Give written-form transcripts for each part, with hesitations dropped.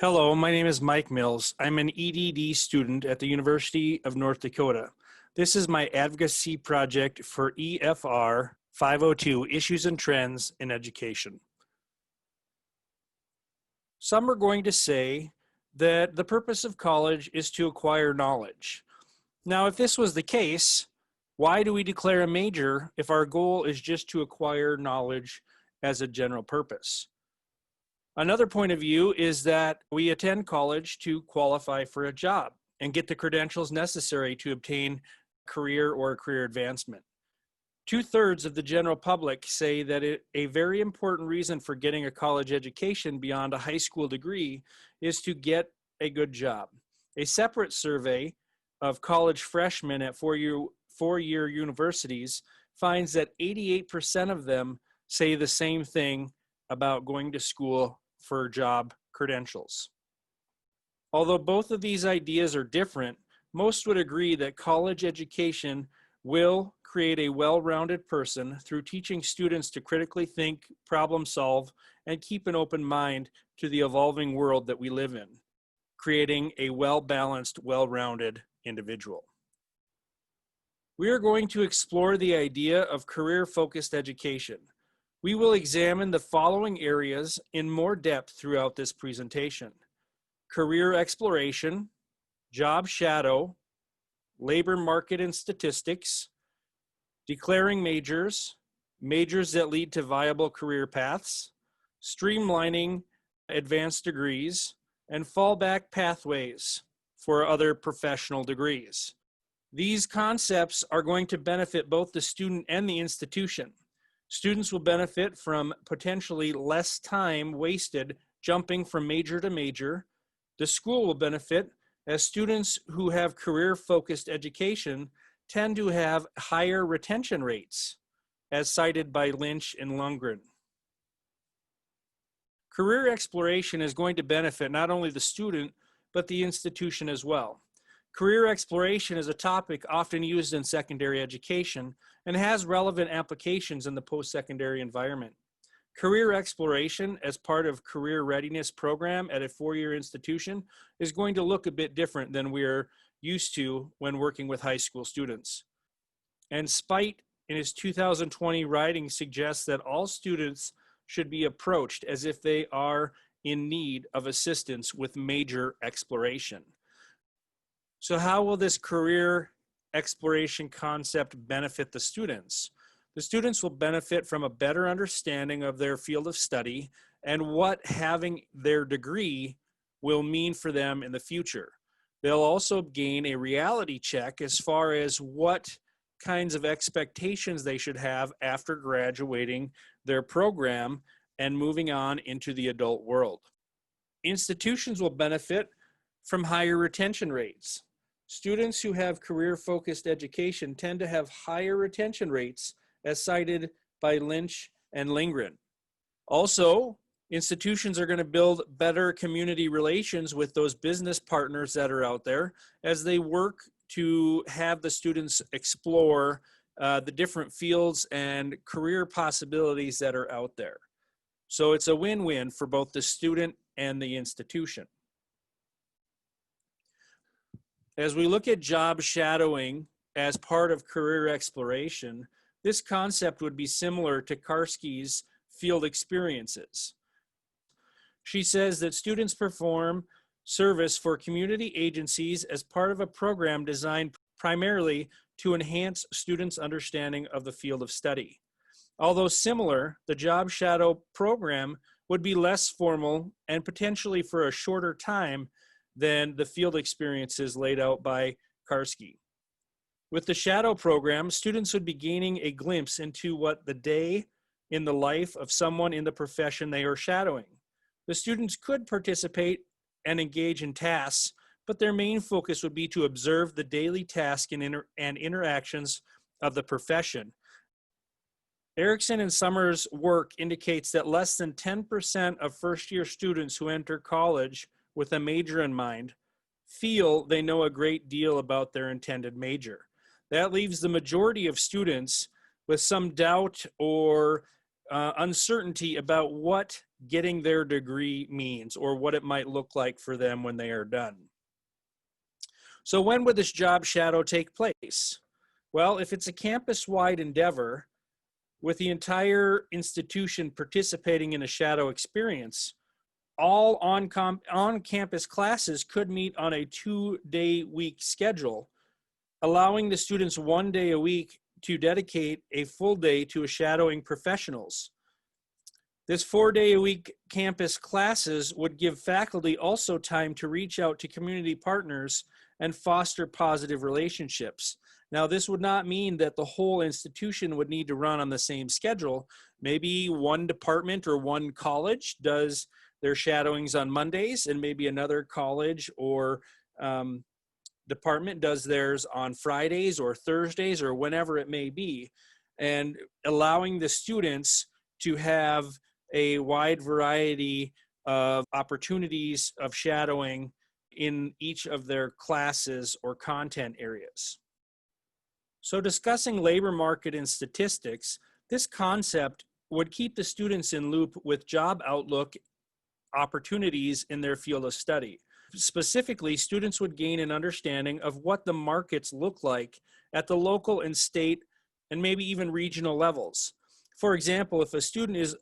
Hello, my name is Mike Mills. I'm an EDD student at the University of North Dakota. This is my advocacy project for EFR 502, Issues and Trends in Education. Some are going to say that the purpose of college is to acquire knowledge. Now, if this was the case, why do we declare a major if our goal is just to acquire knowledge as a general purpose? Another point of view is that we attend college to qualify for a job and get the credentials necessary to obtain career or career advancement. 2/3 of the general public say that a very important reason for getting a college education beyond a high school degree is to get a good job. A separate survey of college freshmen at four-year universities finds that 88% of them say the same thing about going to school for job credentials. Although both of these ideas are different, most would agree that college education will create a well-rounded person through teaching students to critically think, problem solve, and keep an open mind to the evolving world that we live in, creating a well-balanced, well-rounded individual. We are going to explore the idea of career-focused education. We will examine the following areas in more depth throughout this presentation: career exploration, job shadow, labor market and statistics, declaring majors, majors that lead to viable career paths, streamlining advanced degrees, and fallback pathways for other professional degrees. These concepts are going to benefit both the student and the institution. Students will benefit from potentially less time wasted jumping from major to major. The school will benefit as students who have career-focused education tend to have higher retention rates, as cited by Lynch and Lundgren. Career exploration is going to benefit not only the student, but the institution as well. Career exploration is a topic often used in secondary education and has relevant applications in the post-secondary environment. Career exploration as part of career readiness program at a four-year institution is going to look a bit different than we're used to when working with high school students. And Spite, in his 2020 writing, suggests that all students should be approached as if they are in need of assistance with major exploration. So how will this career exploration concept benefit the students? The students will benefit from a better understanding of their field of study and what having their degree will mean for them in the future. They'll also gain a reality check as far as what kinds of expectations they should have after graduating their program and moving on into the adult world. Institutions will benefit from higher retention rates. Students who have career-focused education tend to have higher retention rates, as cited by Lynch and Lundgren. Also, institutions are going to build better community relations with those business partners that are out there as they work to have the students explore the different fields and career possibilities that are out there. So it's a win-win for both the student and the institution. As we look at job shadowing as part of career exploration, this concept would be similar to Karski's field experiences. She says that students perform service for community agencies as part of a program designed primarily to enhance students' understanding of the field of study. Although similar, the job shadow program would be less formal and potentially for a shorter time than the field experiences laid out by Karski. With the shadow program, students would be gaining a glimpse into what the day in the life of someone in the profession they are shadowing. The students could participate and engage in tasks, but their main focus would be to observe the daily tasks and interactions of the profession. Erickson and Summers' work indicates that less than 10% of first-year students who enter college with a major in mind feel they know a great deal about their intended major. That leaves the majority of students with some doubt or uncertainty about what getting their degree means or what it might look like for them when they are done. So when would this job shadow take place? Well, if it's a campus-wide endeavor with the entire institution participating in a shadow experience, all on-campus classes could meet on a 2-day week schedule, allowing the students 1 day a week to dedicate a full day to shadowing professionals. This 4-day-a-week campus classes would give faculty also time to reach out to community partners and foster positive relationships. Now, this would not mean that the whole institution would need to run on the same schedule. Maybe one department or one college does their shadowings on Mondays, and maybe another college or department does theirs on Fridays or Thursdays or whenever it may be, and allowing the students to have a wide variety of opportunities of shadowing in each of their classes or content areas. So discussing labor market and statistics, this concept would keep the students in loop with job outlook opportunities in their field of study. Specifically, students would gain an understanding of what the markets look like at the local and state and maybe even regional levels. For example, if a student is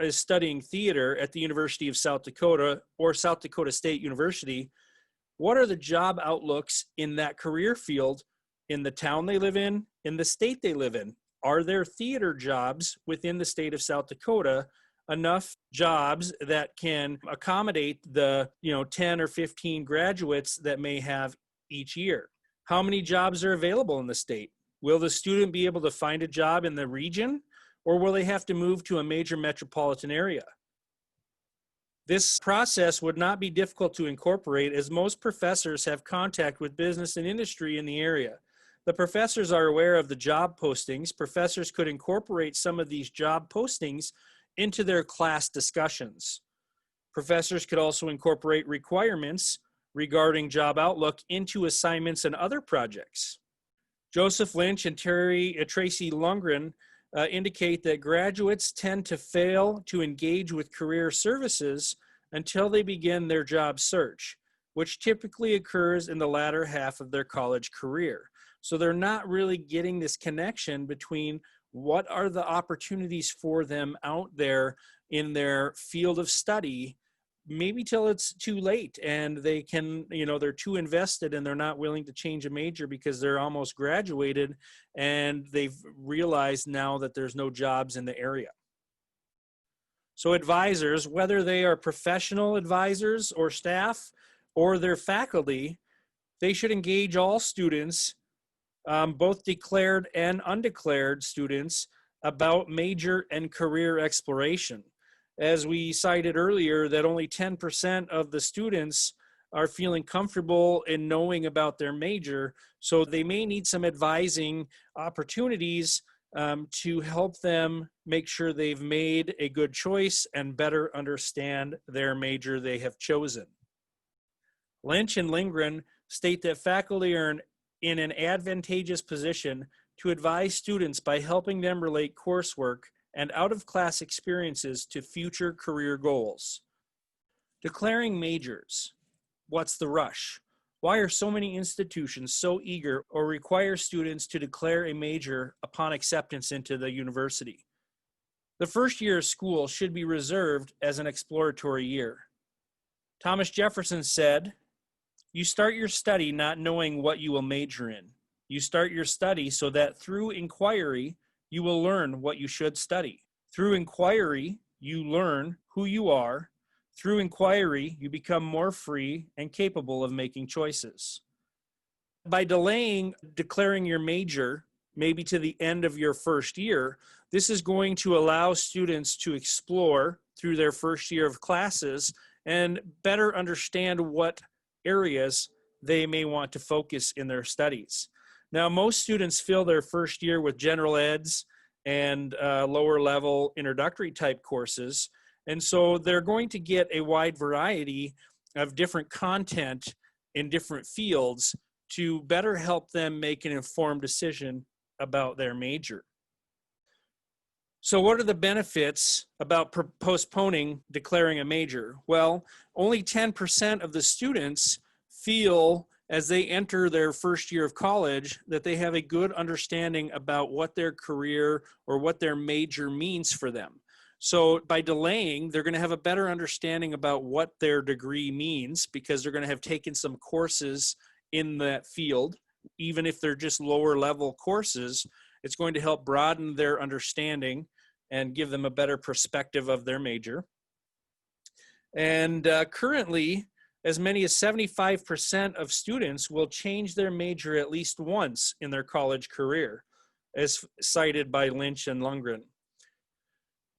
studying theater at the University of South Dakota or South Dakota State University, what are the job outlooks in that career field in the town they live in the state they live in? Are there theater jobs within the state of South Dakota, enough jobs that can accommodate the 10 or 15 graduates that may have each year? How many jobs are available in the state? Will the student be able to find a job in the region, or will they have to move to a major metropolitan area? This process would not be difficult to incorporate, as most professors have contact with business and industry in the area. The professors are aware of the job postings. Professors could incorporate some of these job postings into their class discussions. Professors could also incorporate requirements regarding job outlook into assignments and other projects. Joseph Lynch and Tracy Lundgren indicate that graduates tend to fail to engage with career services until they begin their job search, which typically occurs in the latter half of their college career. So they're not really getting this connection between what are the opportunities for them out there in their field of study, maybe till it's too late and they can, they're too invested and they're not willing to change a major because they're almost graduated and they've realized now that there's no jobs in the area. So advisors, whether they are professional advisors or staff or their faculty, they should engage all students, both declared and undeclared students, about major and career exploration. As we cited earlier, that only 10% of the students are feeling comfortable in knowing about their major, so they may need some advising opportunities to help them make sure they've made a good choice and better understand their major they have chosen. Lynch and Lindgren state that faculty are in an advantageous position to advise students by helping them relate coursework and out-of-class experiences to future career goals. Declaring majors. What's the rush? Why are so many institutions so eager or require students to declare a major upon acceptance into the university? The first year of school should be reserved as an exploratory year. Thomas Jefferson said, "You start your study not knowing what you will major in. You start your study so that through inquiry, you will learn what you should study. Through inquiry, you learn who you are. Through inquiry, you become more free and capable of making choices." By delaying declaring your major, maybe to the end of your first year, this is going to allow students to explore through their first year of classes and better understand what areas they may want to focus in their studies. Now, most students fill their first year with general eds and lower level introductory type courses. And so they're going to get a wide variety of different content in different fields to better help them make an informed decision about their major. So what are the benefits about postponing declaring a major? Well, only 10% of the students feel as they enter their first year of college that they have a good understanding about what their career or what their major means for them. So by delaying, they're going to have a better understanding about what their degree means because they're going to have taken some courses in that field. Even if they're just lower level courses, it's going to help broaden their understanding and give them a better perspective of their major. And currently, as many as 75% of students will change their major at least once in their college career, as cited by Lynch and Lundgren.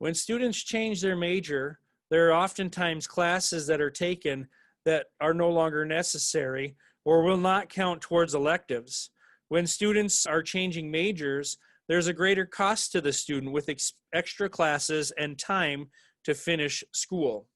When students change their major, there are oftentimes classes that are taken that are no longer necessary or will not count towards electives. When students are changing majors, there's a greater cost to the student with extra classes and time to finish school.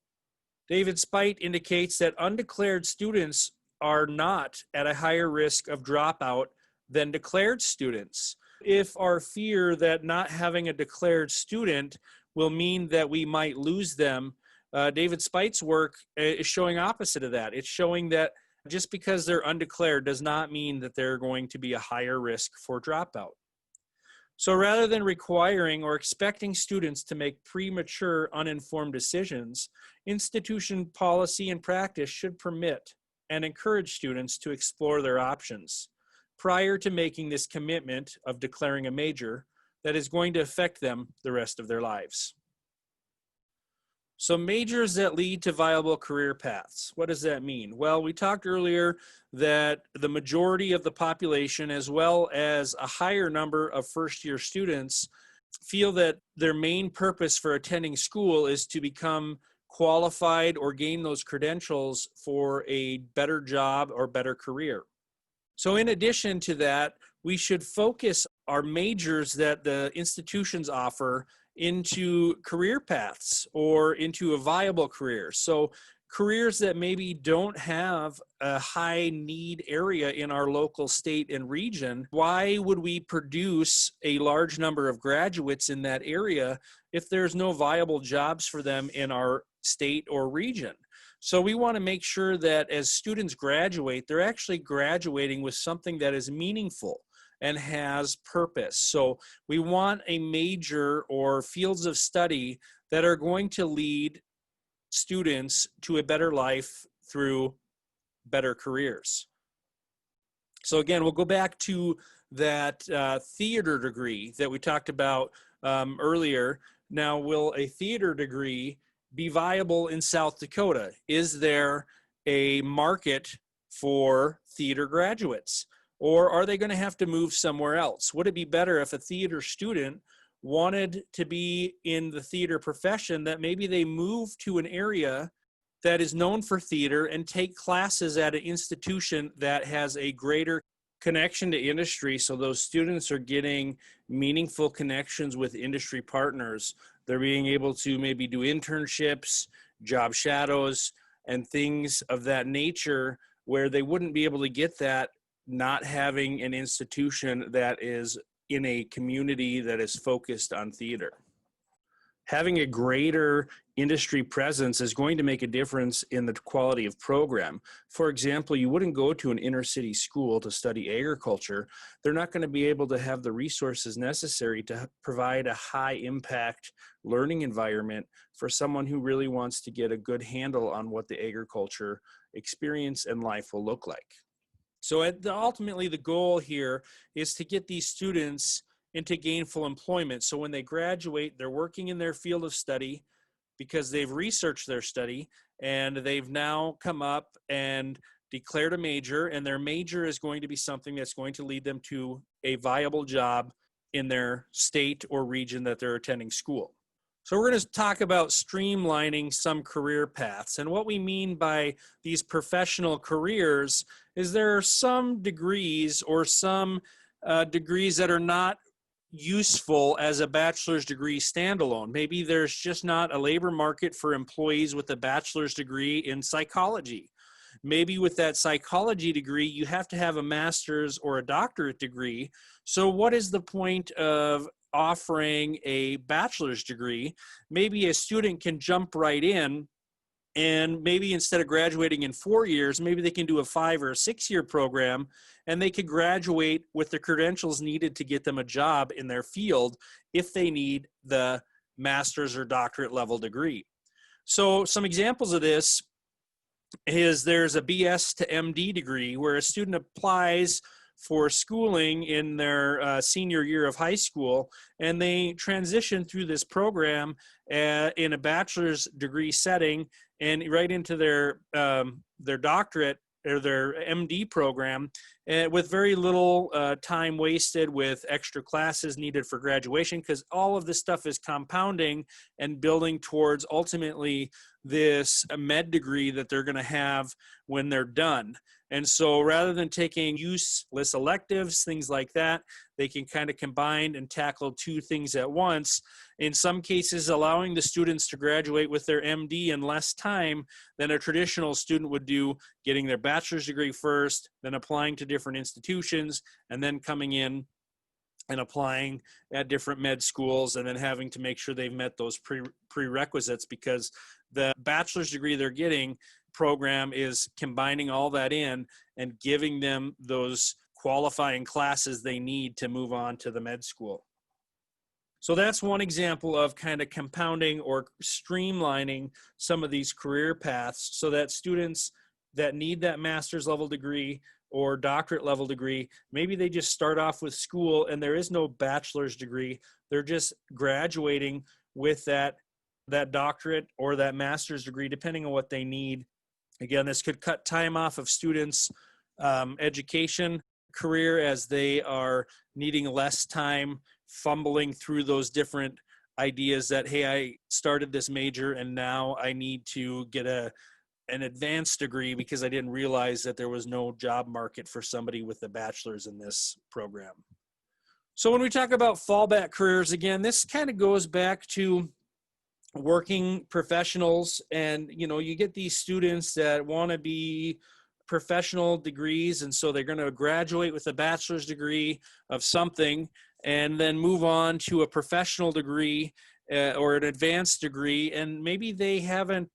David Spite indicates that undeclared students are not at a higher risk of dropout than declared students. If our fear that not having a declared student will mean that we might lose them, David Spite's work is showing opposite of that. It's showing that just because they're undeclared does not mean that they're going to be a higher risk for dropout. So rather than requiring or expecting students to make premature, uninformed decisions, institution policy and practice should permit and encourage students to explore their options prior to making this commitment of declaring a major that is going to affect them the rest of their lives. So majors that lead to viable career paths. What does that mean? Well, we talked earlier that the majority of the population, as well as a higher number of first-year students, feel that their main purpose for attending school is to become qualified or gain those credentials for a better job or better career. So in addition to that, we should focus our majors that the institutions offer into career paths or into a viable career. So careers that maybe don't have a high need area in our local state and region, why would we produce a large number of graduates in that area if there's no viable jobs for them in our state or region? So we want to make sure that as students graduate, they're actually graduating with something that is meaningful and has purpose. So we want a major or fields of study that are going to lead students to a better life through better careers. So again, we'll go back to that theater degree that we talked about earlier. Now, will a theater degree be viable in South Dakota? Is there a market for theater graduates? Or are they going to have to move somewhere else? Would it be better if a theater student wanted to be in the theater profession that maybe they move to an area that is known for theater and take classes at an institution that has a greater connection to industry, so those students are getting meaningful connections with industry partners. They're being able to maybe do internships, job shadows, and things of that nature where they wouldn't be able to get that not having an institution that is in a community that is focused on theater. Having a greater industry presence is going to make a difference in the quality of program. For example, you wouldn't go to an inner city school to study agriculture. They're not going to be able to have the resources necessary to provide a high impact learning environment for someone who really wants to get a good handle on what the agriculture experience and life will look like. So ultimately the goal here is to get these students into gainful employment. So when they graduate, they're working in their field of study because they've researched their study and they've now come up and declared a major, and their major is going to be something that's going to lead them to a viable job in their state or region that they're attending school. So we're going to talk about streamlining some career paths. And what we mean by these professional careers is there are some degrees or some degrees that are not useful as a bachelor's degree standalone. Maybe there's just not a labor market for employees with a bachelor's degree in psychology. Maybe with that psychology degree, you have to have a master's or a doctorate degree. So what is the point of offering a bachelor's degree, maybe a student can jump right in, and maybe instead of graduating in 4 years, maybe they can do a 5 or a 6 year program, and they could graduate with the credentials needed to get them a job in their field if they need the master's or doctorate level degree. So some examples of this is there's a BS to MD degree where a student applies for schooling in their senior year of high school, and they transition through this program in a bachelor's degree setting and right into their doctorate or their MD program with very little time wasted with extra classes needed for graduation, because all of this stuff is compounding and building towards ultimately this med degree that they're going to have when they're done. And so rather than taking useless electives, things like that, they can kind of combine and tackle two things at once. In some cases, allowing the students to graduate with their MD in less time than a traditional student would do, getting their bachelor's degree first, then applying to different institutions, and then coming in and applying at different med schools, and then having to make sure they've met those prerequisites, because the bachelor's degree they're getting program is combining all that in and giving them those qualifying classes they need to move on to the med school. So that's one example of kind of compounding or streamlining some of these career paths so that students that need that master's level degree or doctorate level degree, maybe they just start off with school and there is no bachelor's degree. They're just graduating with that doctorate or that master's degree, depending on what they need. Again, this could cut time off of students' education career as they are needing less time fumbling through those different ideas that, hey, I started this major and now I need to get an advanced degree because I didn't realize that there was no job market for somebody with a bachelor's in this program. So when we talk about fallback careers, again, this kind of goes back to working professionals, and you get these students that want to be professional degrees, and so they're going to graduate with a bachelor's degree of something and then move on to a professional degree or an advanced degree, and maybe they haven't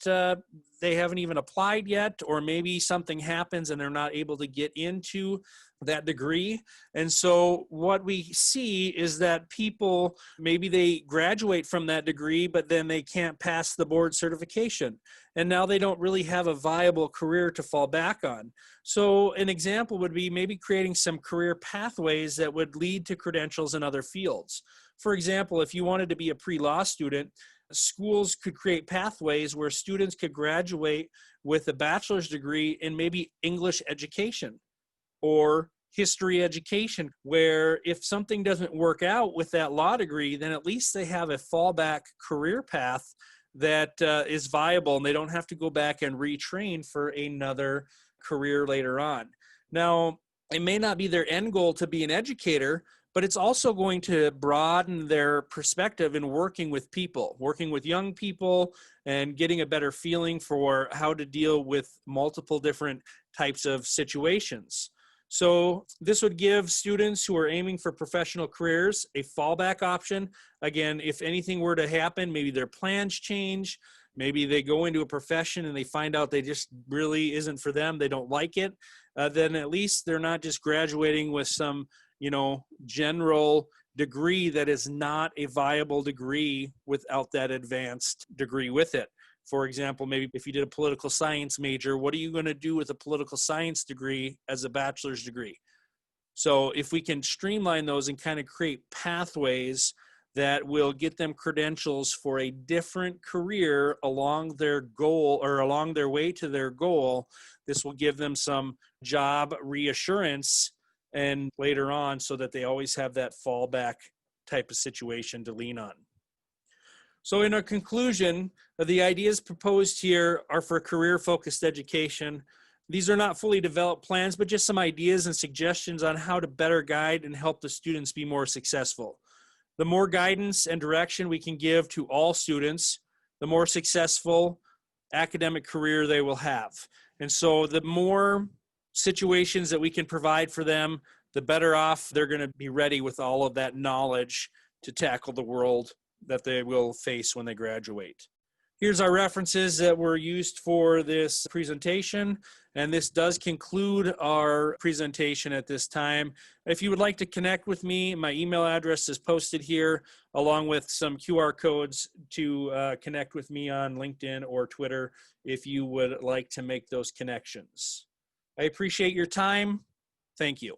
even applied yet, or maybe something happens and they're not able to get into that degree. And so what we see is that people, maybe they graduate from that degree, but then they can't pass the board certification. And now they don't really have a viable career to fall back on. So an example would be maybe creating some career pathways that would lead to credentials in other fields. For example, if you wanted to be a pre-law student, schools could create pathways where students could graduate with a bachelor's degree in maybe English education or history education, where if something doesn't work out with that law degree, then at least they have a fallback career path that is viable, and they don't have to go back and retrain for another career later on. Now, it may not be their end goal to be an educator, but it's also going to broaden their perspective in working with people, working with young people, and getting a better feeling for how to deal with multiple different types of situations. So this would give students who are aiming for professional careers a fallback option. Again, if anything were to happen, maybe their plans change, maybe they go into a profession and they find out they just really isn't for them, they don't like it, then at least they're not just graduating with some general degree that is not a viable degree without that advanced degree with it. For example, maybe if you did a political science major, what are you going to do with a political science degree as a bachelor's degree? So if we can streamline those and kind of create pathways that will get them credentials for a different career along their goal or along their way to their goal, this will give them some job reassurance and later on, so that they always have that fallback type of situation to lean on. So in our conclusion, the ideas proposed here are for career-focused education. These are not fully developed plans, but just some ideas and suggestions on how to better guide and help the students be more successful. The more guidance and direction we can give to all students, the more successful academic career they will have. And so the more situations that we can provide for them, the better off they're going to be ready with all of that knowledge to tackle the world that they will face when they graduate. Here's our references that were used for this presentation, and this does conclude our presentation at this time. If you would like to connect with me, my email address is posted here, along with some QR codes to connect with me on LinkedIn or Twitter if you would like to make those connections. I appreciate your time. Thank you.